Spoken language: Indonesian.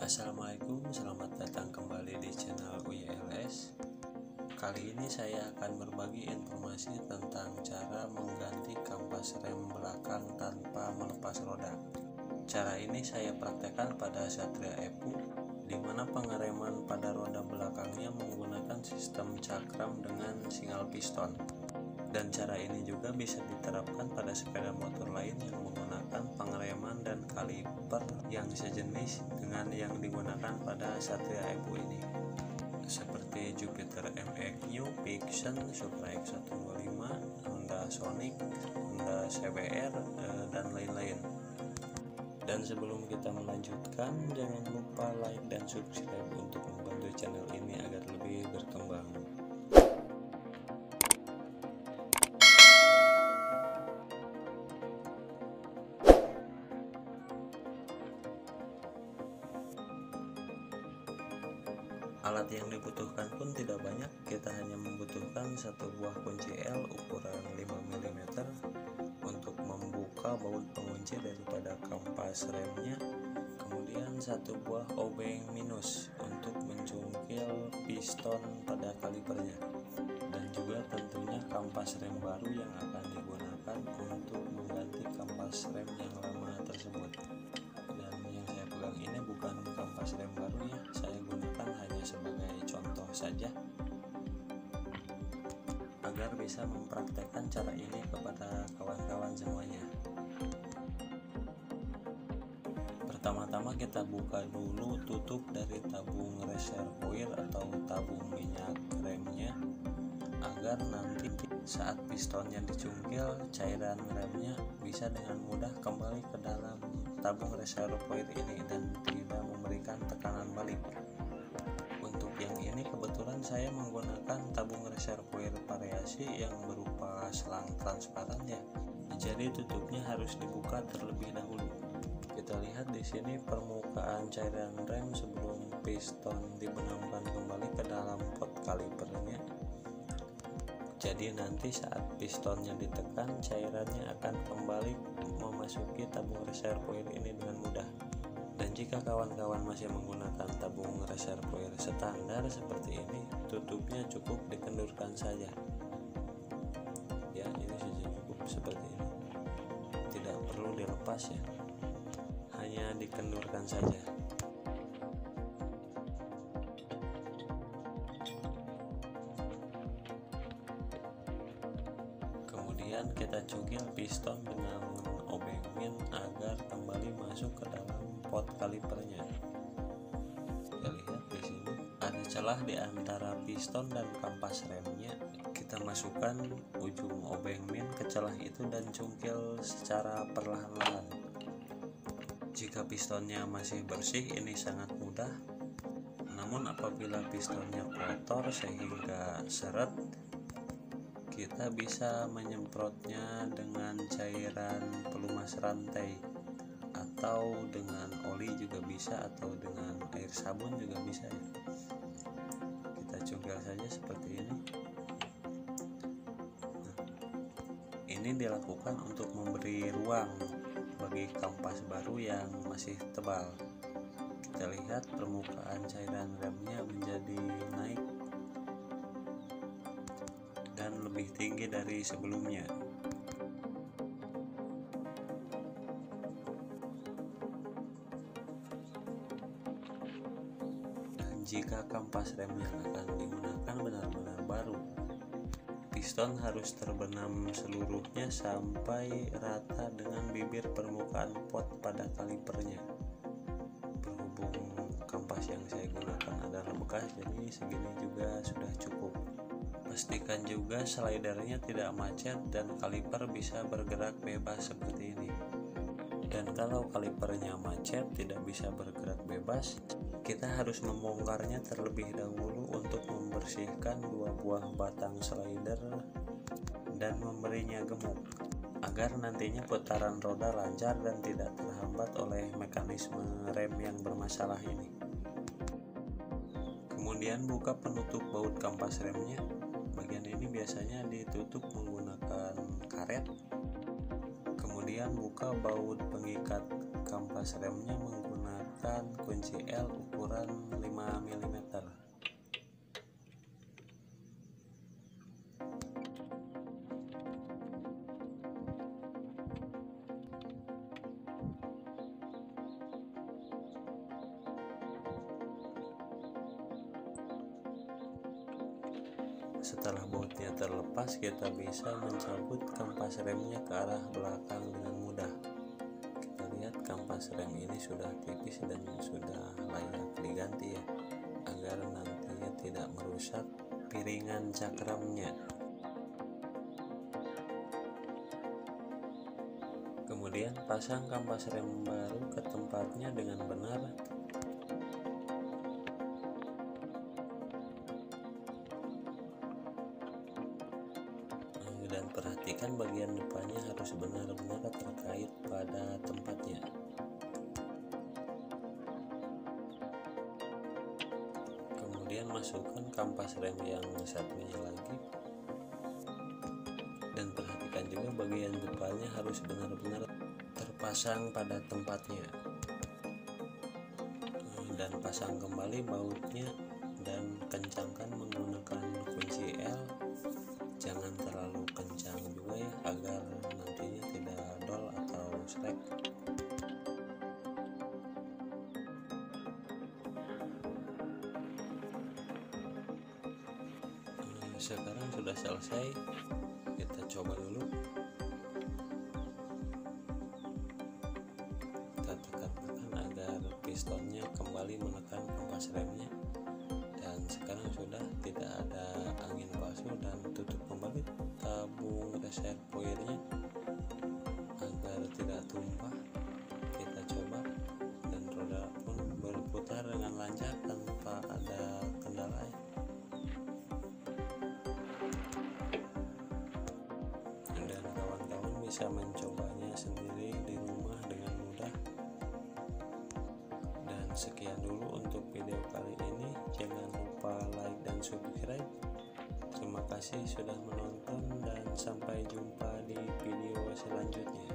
Assalamualaikum, selamat datang kembali di channel UYLS. Kali ini saya akan berbagi informasi tentang cara mengganti kampas rem belakang tanpa melepas roda. Cara ini saya praktekkan pada Satria Epu, di mana pengereman pada roda belakangnya menggunakan sistem cakram dengan singal piston. Dan cara ini juga bisa diterapkan pada sepeda motor lain yang menggunakan pengereman dan kaliper yang sejenis dengan yang digunakan pada Satria Epu ini, seperti Jupiter MX New, Vixen, Supra X125, Honda Sonic, Honda CBR, dan lain-lain. Dan sebelum kita melanjutkan, jangan lupa like dan subscribe untuk membantu channel ini agar lebih berkembang. Alat yang dibutuhkan pun tidak banyak, kita hanya membutuhkan satu buah kunci L ukuran 5 mm untuk membuka baut pengunci daripada kampas remnya, kemudian satu buah obeng minus untuk mencungkil piston pada kalipernya, dan juga tentunya kampas rem baru yang akan digunakan untuk mengganti kampas rem yang lama tersebut. Dan yang saya pegang ini bukan kampas rem baru ya, saya gunakan hanya sebagai contoh saja agar bisa mempraktekkan cara ini kepada kawan-kawan semuanya. Pertama-tama kita buka dulu tutup dari tabung reservoir atau tabung minyak remnya, agar nanti saat pistonnya dicungkil, cairan remnya bisa dengan mudah kembali ke dalam tabung reservoir ini dan tidak memberikan tekanan balik. Untuk yang ini kebetulan saya menggunakan tabung reservoir variasi yang berupa selang transparan ya. Jadi tutupnya harus dibuka terlebih dahulu. Kita lihat di sini permukaan cairan rem sebelum piston dibenamkan kembali ke dalam pot kalipernya. Jadi nanti saat pistonnya ditekan, cairannya akan kembali memasuki tabung reservoir ini dengan mudah. Dan jika kawan-kawan masih menggunakan tabung reservoir standar seperti ini, tutupnya cukup dikendurkan saja. Ya, ini sudah cukup seperti ini. Tidak perlu dilepas ya. Hanya dikendurkan saja. Kemudian kita cungkil piston dengan obeng min agar kembali masuk ke dalam pot kalipernya. Kita lihat di sini ada celah di antara piston dan kampas remnya. Kita masukkan ujung obeng min ke celah itu dan cungkil secara perlahan-lahan. Jika pistonnya masih bersih, ini sangat mudah. Namun apabila pistonnya kotor sehingga seret, kita bisa menyemprotnya dengan cairan pelumas rantai, atau dengan oli juga bisa, atau dengan air sabun juga bisa ya. Kita cungkil saja seperti ini. Nah, ini dilakukan untuk memberi ruang bagi kampas baru yang masih tebal. Kita lihat permukaan cairan remnya menjadi naik dan lebih tinggi dari sebelumnya. Dan jika kampas rem yang akan digunakan benar-benar baru, piston harus terbenam seluruhnya sampai rata dengan bibir permukaan pot pada kalipernya. Berhubung kampas yang saya gunakan adalah bekas, jadi segini juga sudah cukup. Pastikan juga slidernya tidak macet dan kaliper bisa bergerak bebas seperti ini. Dan kalau kalipernya macet, tidak bisa bergerak bebas, kita harus membongkarnya terlebih dahulu untuk membersihkan dua buah batang slider dan memberinya gemuk, agar nantinya putaran roda lancar dan tidak terhambat oleh mekanisme rem yang bermasalah ini. Kemudian buka penutup baut kampas remnya. Bagian ini biasanya ditutup menggunakan karet. Kemudian buka baut pengikat kampas remnya menggunakan menggunakan kunci L ukuran 5 mm. Setelah bautnya terlepas, kita bisa mencabut kampas remnya ke arah belakang dengan mudah. Kita lihat kampas rem ini sudah tipis dan sudah layak diganti ya, agar nantinya tidak merusak piringan cakramnya. Kemudian pasang kampas rem baru ke tempatnya dengan benar. Dan perhatikan bagian depannya harus benar-benar terkait pada tempatnya. Kemudian masukkan kampas rem yang satunya lagi, dan perhatikan juga bagian depannya harus benar-benar terpasang pada tempatnya. Dan pasang kembali bautnya dan kencangkan menggunakan kunci L. Jangan terlalu kencang juga ya, agar nantinya tidak dol atau slack. Sekarang sudah selesai, kita coba dulu. Kita tekan-tekan agar pistonnya kembali menekan kampas remnya, dan sekarang sudah tidak ada angin pasang, dan tutup kembali tabung reservoirnya agar tidak tumpah. Kita coba, dan roda pun berputar dengan lancar tanpa ada kendala ya. Dan kawan-kawan bisa mencobanya sendiri di rumah dengan mudah. Dan sekian dulu untuk video kali ini. Jangan lupa like dan subscribe. Terima kasih sudah menonton, dan sampai jumpa di video selanjutnya.